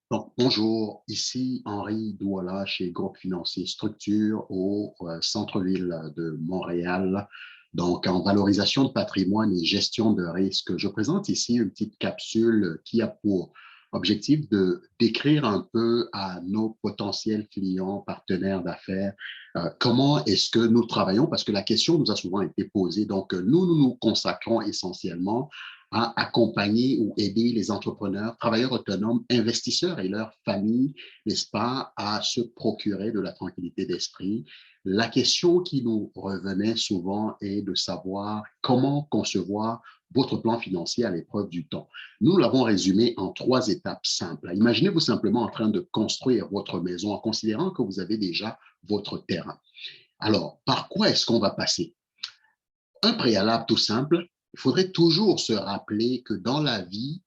Donc, bonjour, ici Henri Douala chez Groupe Financier Structure au centre-ville de Montréal. Donc, en valorisation de patrimoine et gestion de risque, je présente ici une petite capsule qui a pour objectif de décrire un peu à nos potentiels clients, partenaires d'affaires, comment est-ce que nous travaillons, parce que la question nous a souvent été posée. Donc, nous consacrons essentiellement à accompagner ou aider les entrepreneurs, travailleurs autonomes, investisseurs et leurs familles, n'est-ce pas, à se procurer de la tranquillité d'esprit. La question qui nous revenait souvent est de savoir comment concevoir votre plan financier à l'épreuve du temps. Nous l'avons résumé en 3 étapes simples. Imaginez-vous simplement en train de construire votre maison en considérant que vous avez déjà votre terrain. Alors, par quoi est-ce qu'on va passer? Un préalable tout simple, il faudrait toujours se rappeler que dans la vie,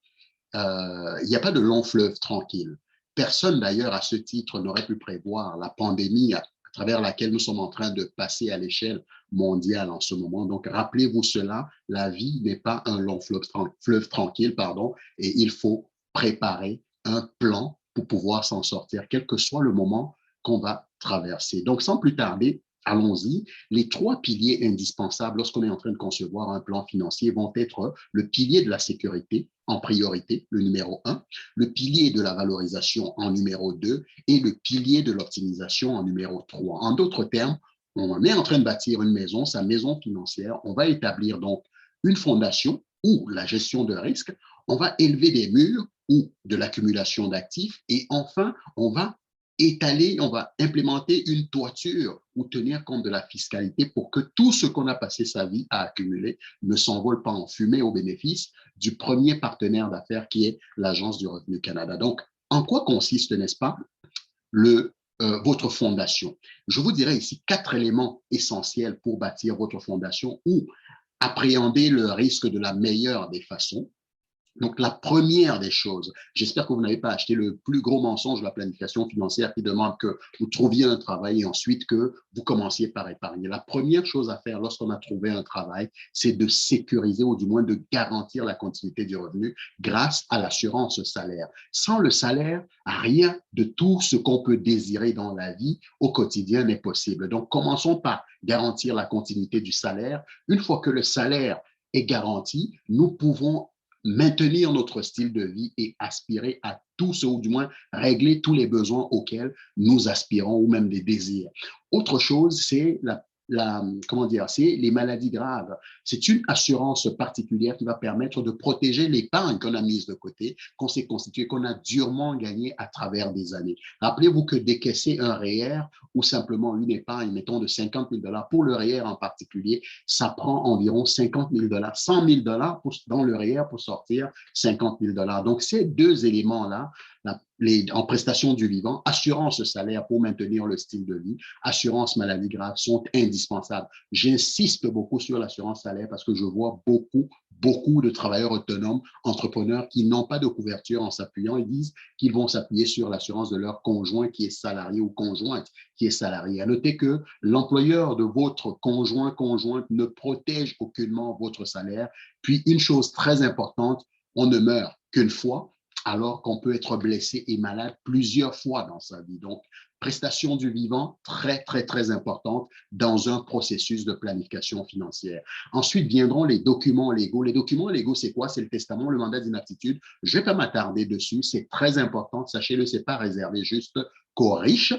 il n'y a pas de long fleuve tranquille. Personne d'ailleurs à ce titre n'aurait pu prévoir la pandémie à travers laquelle nous sommes en train de passer à l'échelle mondiale en ce moment. Donc rappelez-vous cela, la vie n'est pas un long fleuve tranquille, pardon, et il faut préparer un plan pour pouvoir s'en sortir, quel que soit le moment qu'on va traverser. Donc sans plus tarder, allons-y. Les 3 piliers indispensables lorsqu'on est en train de concevoir un plan financier vont être le pilier de la sécurité en priorité, le numéro 1, le pilier de la valorisation en numéro 2 et le pilier de l'optimisation en numéro 3. En d'autres termes, on est en train de bâtir une maison, sa maison financière, on va établir donc une fondation ou la gestion de risque, on va élever des murs ou de l'accumulation d'actifs et enfin, on va étaler, on va implémenter une toiture ou tenir compte de la fiscalité pour que tout ce qu'on a passé sa vie à accumuler ne s'envole pas en fumée au bénéfice du premier partenaire d'affaires qui est l'Agence du Revenu Canada. Donc, en quoi consiste, n'est-ce pas, votre fondation? Je vous dirais ici 4 éléments essentiels pour bâtir votre fondation ou appréhender le risque de la meilleure des façons. Donc, la première des choses, j'espère que vous n'avez pas acheté le plus gros mensonge de la planification financière qui demande que vous trouviez un travail et ensuite que vous commenciez par épargner. La première chose à faire lorsqu'on a trouvé un travail, c'est de sécuriser ou du moins de garantir la continuité du revenu grâce à l'assurance salaire. Sans le salaire, rien de tout ce qu'on peut désirer dans la vie au quotidien n'est possible. Donc, commençons par garantir la continuité du salaire. Une fois que le salaire est garanti, nous pouvons maintenir notre style de vie et aspirer à tout ce, ou du moins régler tous les besoins auxquels nous aspirons ou même des désirs. Autre chose, c'est comment dire, c'est les maladies graves. C'est une assurance particulière qui va permettre de protéger l'épargne qu'on a mise de côté, qu'on s'est constituée, qu'on a durement gagnée à travers des années. Rappelez-vous que décaisser un REER ou simplement une épargne, mettons de 50 000 $, pour le REER en particulier, ça prend environ 50 000 $, 100 000 $ dans le REER pour sortir 50 000 $. Donc, ces 2 éléments-là, en prestation du vivant, assurance salaire pour maintenir le style de vie, assurance maladie grave sont indispensables. J'insiste beaucoup sur l'assurance salaire parce que je vois beaucoup de travailleurs autonomes, entrepreneurs qui n'ont pas de couverture en s'appuyant. Ils disent qu'ils vont s'appuyer sur l'assurance de leur conjoint qui est salarié ou conjointe qui est salarié. À noter que l'employeur de votre conjoint, conjointe ne protège aucunement votre salaire. Puis, une chose très importante, on ne meurt qu'une fois, alors qu'on peut être blessé et malade plusieurs fois dans sa vie. Donc, prestation du vivant, très importante dans un processus de planification financière. Ensuite viendront les documents légaux. Les documents légaux, c'est quoi? C'est le testament, le mandat d'inaptitude. Je ne vais pas m'attarder dessus, c'est très important. Sachez-le, ce n'est pas réservé juste qu'aux riches.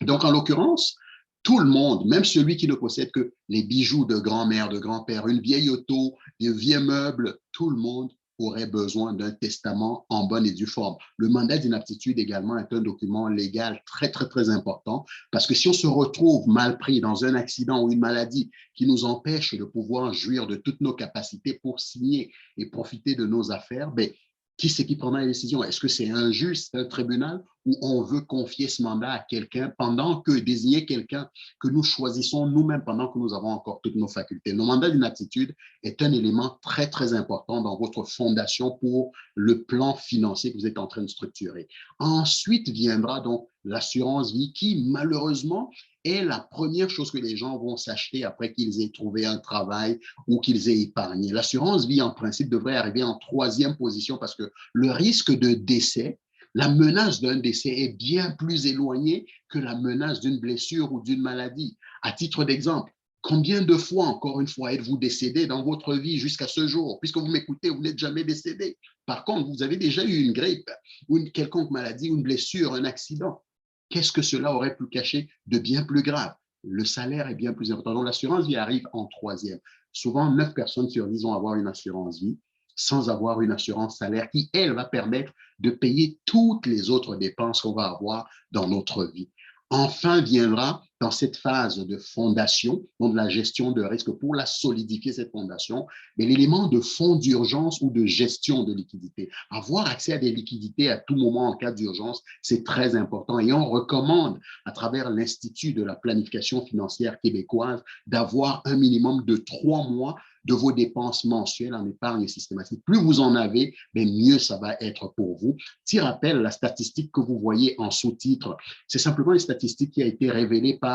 Donc, en l'occurrence, tout le monde, même celui qui ne possède que les bijoux de grand-mère, de grand-père, une vieille auto, des vieux meubles, tout le monde aurait besoin d'un testament en bonne et due forme. Le mandat d'inaptitude également est un document légal très important parce que si on se retrouve mal pris dans un accident ou une maladie qui nous empêche de pouvoir jouir de toutes nos capacités pour signer et profiter de nos affaires, ben, qui c'est qui prendra les décisions? Est-ce que c'est un juge, c'est un tribunal, ou on veut confier ce mandat à quelqu'un pendant que désigner quelqu'un que nous choisissons nous-mêmes pendant que nous avons encore toutes nos facultés? Le mandat d'inaptitude est un élément très important dans votre fondation pour le plan financier que vous êtes en train de structurer. Ensuite viendra donc l'assurance vie qui, malheureusement, est la première chose que les gens vont s'acheter après qu'ils aient trouvé un travail ou qu'ils aient épargné. L'assurance vie, en principe, devrait arriver en 3e position parce que le risque de décès La menace d'un décès est bien plus éloignée que la menace d'une blessure ou d'une maladie. À titre d'exemple, combien de fois, encore une fois, êtes-vous décédé dans votre vie jusqu'à ce jour? Puisque vous m'écoutez, vous n'êtes jamais décédé. Par contre, vous avez déjà eu une grippe ou une quelconque maladie, une blessure, un accident. Qu'est-ce que cela aurait pu cacher de bien plus grave? Le salaire est bien plus important. Donc, l'assurance vie arrive en troisième. Souvent, 9 personnes sur 10 vont avoir une assurance vie sans avoir une assurance salaire qui, elle, va permettre de payer toutes les autres dépenses qu'on va avoir dans notre vie. Enfin viendra dans cette phase de fondation, donc de la gestion de risque pour la solidifier, cette fondation, mais l'élément de fonds d'urgence ou de gestion de liquidité. Avoir accès à des liquidités à tout moment en cas d'urgence, c'est très important. Et on recommande, à travers l'Institut de la planification financière québécoise, d'avoir un minimum de 3 mois de vos dépenses mensuelles en épargne systématique. Plus vous en avez, mais mieux ça va être pour vous. Petit rappel, la statistique que vous voyez en sous-titre, c'est simplement une statistique qui a été révélée par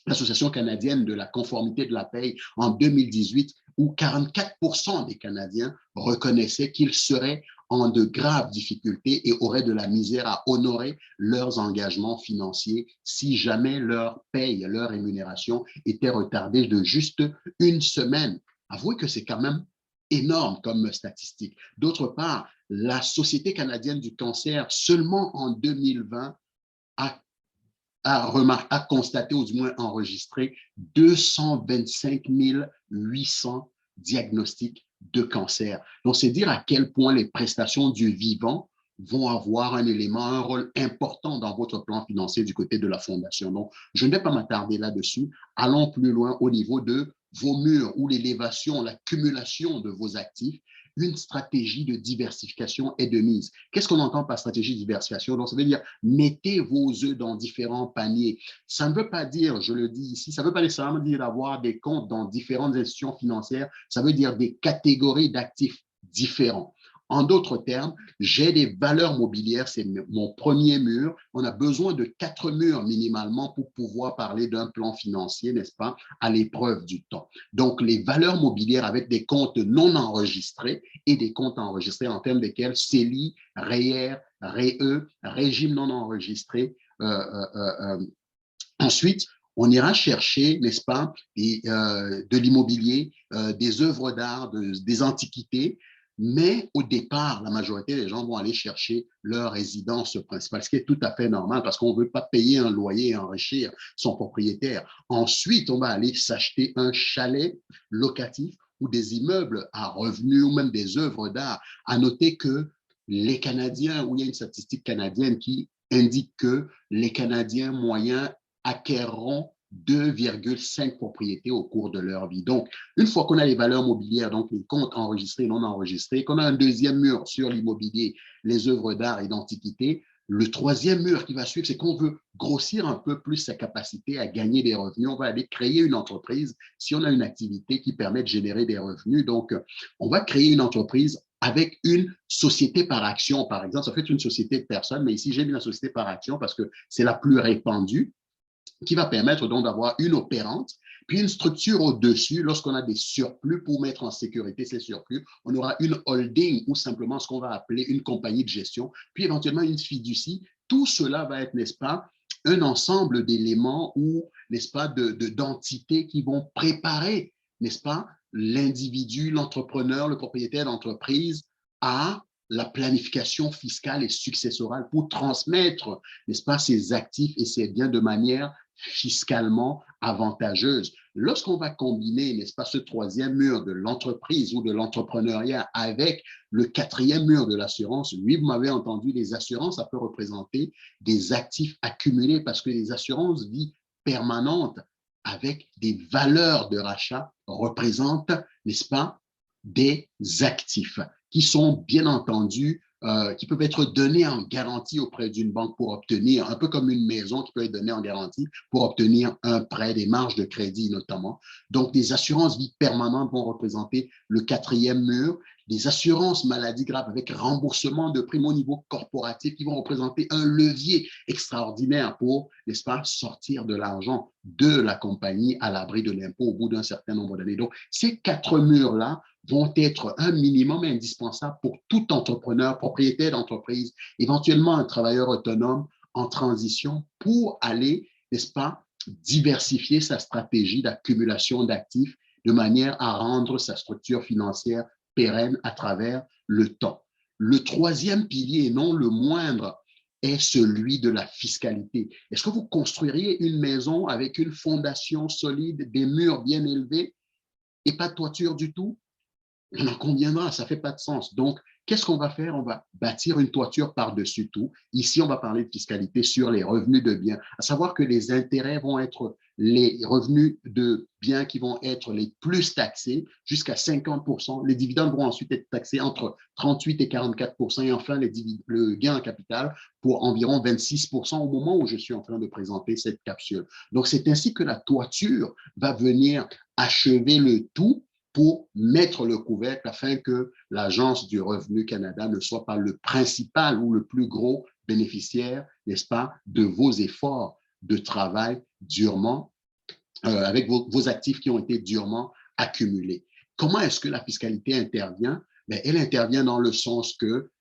l'Association canadienne de la conformité de la paye en 2018, où 44% des Canadiens reconnaissaient qu'ils seraient en de graves difficultés et auraient de la misère à honorer leurs engagements financiers si jamais leur paye, leur rémunération était retardée de juste une semaine. Avouez que c'est quand même énorme comme statistique. D'autre part, la Société canadienne du cancer, seulement en 2020, a constaté, ou du moins enregistré, 225 800 diagnostics de cancer. Donc, c'est dire à quel point les prestations du vivant vont avoir un élément, un rôle important dans votre plan financier du côté de la fondation. Donc, je ne vais pas m'attarder là-dessus. Allons plus loin au niveau de vos murs ou l'élévation, l'accumulation de vos actifs. Une stratégie de diversification est de mise. Qu'est-ce qu'on entend par stratégie de diversification? Donc, ça veut dire mettez vos œufs dans différents paniers. Ça ne veut pas dire, je le dis ici, ça ne veut pas nécessairement dire d'avoir des comptes dans différentes institutions financières. Ça veut dire des catégories d'actifs différents. En d'autres termes, j'ai des valeurs mobilières, c'est mon premier mur. On a besoin de 4 murs minimalement pour pouvoir parler d'un plan financier, n'est-ce pas, à l'épreuve du temps. Donc, les valeurs mobilières avec des comptes non enregistrés et des comptes enregistrés en termes desquels CELI, REER, REE, régime non enregistré. Ensuite, on ira chercher, n'est-ce pas, de l'immobilier, des œuvres d'art, des antiquités, mais au départ, la majorité des gens vont aller chercher leur résidence principale, ce qui est tout à fait normal parce qu'on ne veut pas payer un loyer et enrichir son propriétaire. Ensuite, on va aller s'acheter un chalet locatif ou des immeubles à revenus ou même des œuvres d'art. À noter que les Canadiens, où il y a une statistique canadienne qui indique que les Canadiens moyens acquerront 2,5 propriétés au cours de leur vie. Donc, une fois qu'on a les valeurs mobilières, donc les comptes enregistrés et non enregistrés, qu'on a un deuxième mur sur l'immobilier, les œuvres d'art et d'antiquité, le troisième mur qui va suivre, c'est qu'on veut grossir un peu plus sa capacité à gagner des revenus. On va aller créer une entreprise si on a une activité qui permet de générer des revenus. Donc, on va créer une entreprise avec une société par action, par exemple. Ça fait une société de personnes, mais ici, j'ai mis la société par action parce que c'est la plus répandue, qui va permettre donc d'avoir une opérante, puis une structure au-dessus. Lorsqu'on a des surplus pour mettre en sécurité ces surplus, on aura une holding ou simplement ce qu'on va appeler une compagnie de gestion, puis éventuellement une fiducie. Tout cela va être, n'est-ce pas, un ensemble d'éléments ou, n'est-ce pas, d'entités qui vont préparer, n'est-ce pas, l'individu, l'entrepreneur, le propriétaire d'entreprise à la planification fiscale et successorale pour transmettre, n'est-ce pas, ses actifs et ses biens de manière fiscalement avantageuse. Lorsqu'on va combiner, n'est-ce pas, ce troisième mur de l'entreprise ou de l'entrepreneuriat avec le quatrième mur de l'assurance, oui, vous m'avez entendu, les assurances, ça peut représenter des actifs accumulés parce que les assurances vie permanentes avec des valeurs de rachat représentent, n'est-ce pas, des actifs qui sont bien entendu qui peuvent être donnés en garantie auprès d'une banque pour obtenir, un peu comme une maison qui peut être donnée en garantie pour obtenir un prêt, des marges de crédit notamment. Donc, des assurances vie permanentes vont représenter le quatrième mur, des assurances maladie grave avec remboursement de primes au niveau corporatif qui vont représenter un levier extraordinaire pour, n'est-ce pas, sortir de l'argent de la compagnie à l'abri de l'impôt au bout d'un certain nombre d'années. Donc, ces 4 murs-là vont être un minimum indispensable pour tout entrepreneur, propriétaire d'entreprise, éventuellement un travailleur autonome en transition pour aller, n'est-ce pas, diversifier sa stratégie d'accumulation d'actifs de manière à rendre sa structure financière pérenne à travers le temps. Le troisième pilier, et non le moindre, est celui de la fiscalité. Est-ce que vous construiriez une maison avec une fondation solide, des murs bien élevés et pas de toiture du tout? On en conviendra, ça ne fait pas de sens. Donc, qu'est-ce qu'on va faire? On va bâtir une toiture par-dessus tout. Ici, on va parler de fiscalité sur les revenus de biens, à savoir que les intérêts vont être les revenus de biens qui vont être les plus taxés, jusqu'à 50%. Les dividendes vont ensuite être taxés entre 38 et 44%, et enfin le gain en capital pour environ 26% au moment où je suis en train de présenter cette capsule. Donc, c'est ainsi que la toiture va venir achever le tout pour mettre le couvercle afin que l'Agence du revenu Canada ne soit pas le principal ou le plus gros bénéficiaire, n'est-ce pas, de vos efforts de travail durement, avec vos actifs qui ont été durement accumulés. Comment est-ce que la fiscalité intervient? Bien, elle intervient dans le sens que,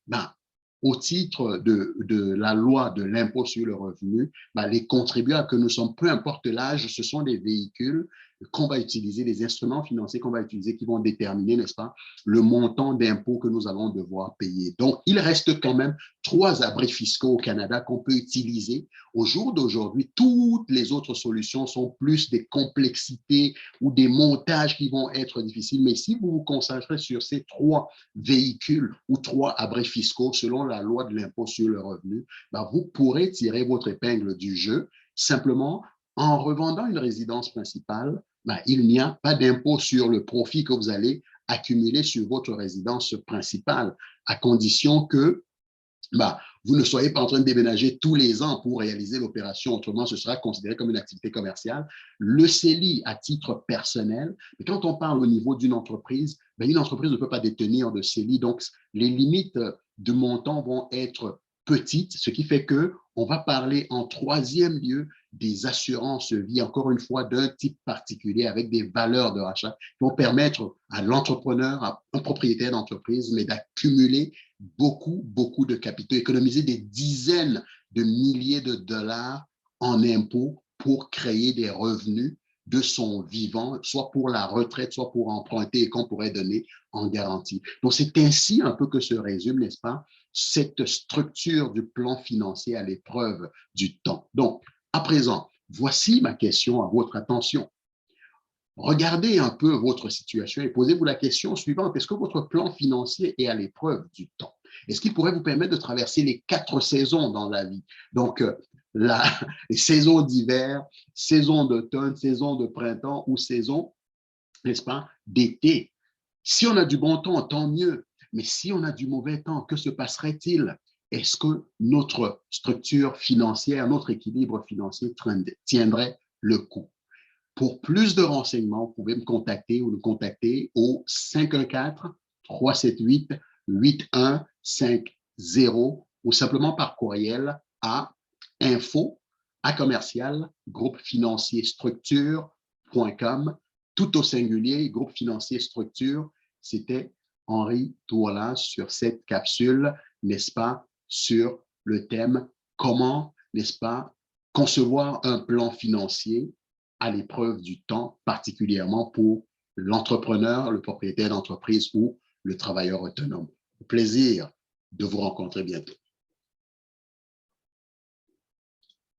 au titre de la loi de l'impôt sur le revenu, les contribuables que nous sommes, peu importe l'âge, ce sont des véhicules qu'on va utiliser, des instruments financiers qu'on va utiliser qui vont déterminer, n'est-ce pas, le montant d'impôt que nous allons devoir payer. Donc, il reste quand même 3 abris fiscaux au Canada qu'on peut utiliser. Au jour d'aujourd'hui, toutes les autres solutions sont plus des complexités ou des montages qui vont être difficiles. Mais si vous vous concentrez sur ces 3 véhicules ou 3 abris fiscaux selon la loi de l'impôt sur le revenu, vous pourrez tirer votre épingle du jeu simplement en revendant une résidence principale. Il n'y a pas d'impôt sur le profit que vous allez accumuler sur votre résidence principale, à condition que vous ne soyez pas en train de déménager tous les ans pour réaliser l'opération. Autrement, ce sera considéré comme une activité commerciale. Le CELI à titre personnel, mais quand on parle au niveau d'une entreprise, une entreprise ne peut pas détenir de CELI. Donc, les limites de montant vont être petites, ce qui fait qu'on va parler en troisième lieu des assurances vie, encore une fois, d'un type particulier avec des valeurs de rachat qui vont permettre à l'entrepreneur, à un propriétaire d'entreprise, mais d'accumuler beaucoup de capitaux, économiser des dizaines de milliers de dollars en impôts pour créer des revenus de son vivant, soit pour la retraite, soit pour emprunter et qu'on pourrait donner en garantie. Donc, c'est ainsi un peu que se résume, n'est-ce pas, cette structure du plan financier à l'épreuve du temps. Donc, à présent, voici ma question à votre attention. Regardez un peu votre situation et posez-vous la question suivante. Est-ce que votre plan financier est à l'épreuve du temps? Est-ce qu'il pourrait vous permettre de traverser les 4 saisons dans la vie? Donc, les saisons d'hiver, saison d'automne, saison de printemps ou saison, n'est-ce pas, d'été. Si on a du bon temps, tant mieux. Mais si on a du mauvais temps, que se passerait-il? Est-ce que notre structure financière, notre équilibre financier tiendrait le coup? Pour plus de renseignements, vous pouvez me contacter ou nous contacter au 514-378-8150 ou simplement par courriel à info@groupefinancierstructure.com, tout au singulier, groupe financier structure. C'était Henri Touala sur cette capsule, n'est-ce pas, sur le thème comment, n'est-ce pas, concevoir un plan financier à l'épreuve du temps, particulièrement pour l'entrepreneur, le propriétaire d'entreprise ou le travailleur autonome. Au plaisir de vous rencontrer bientôt.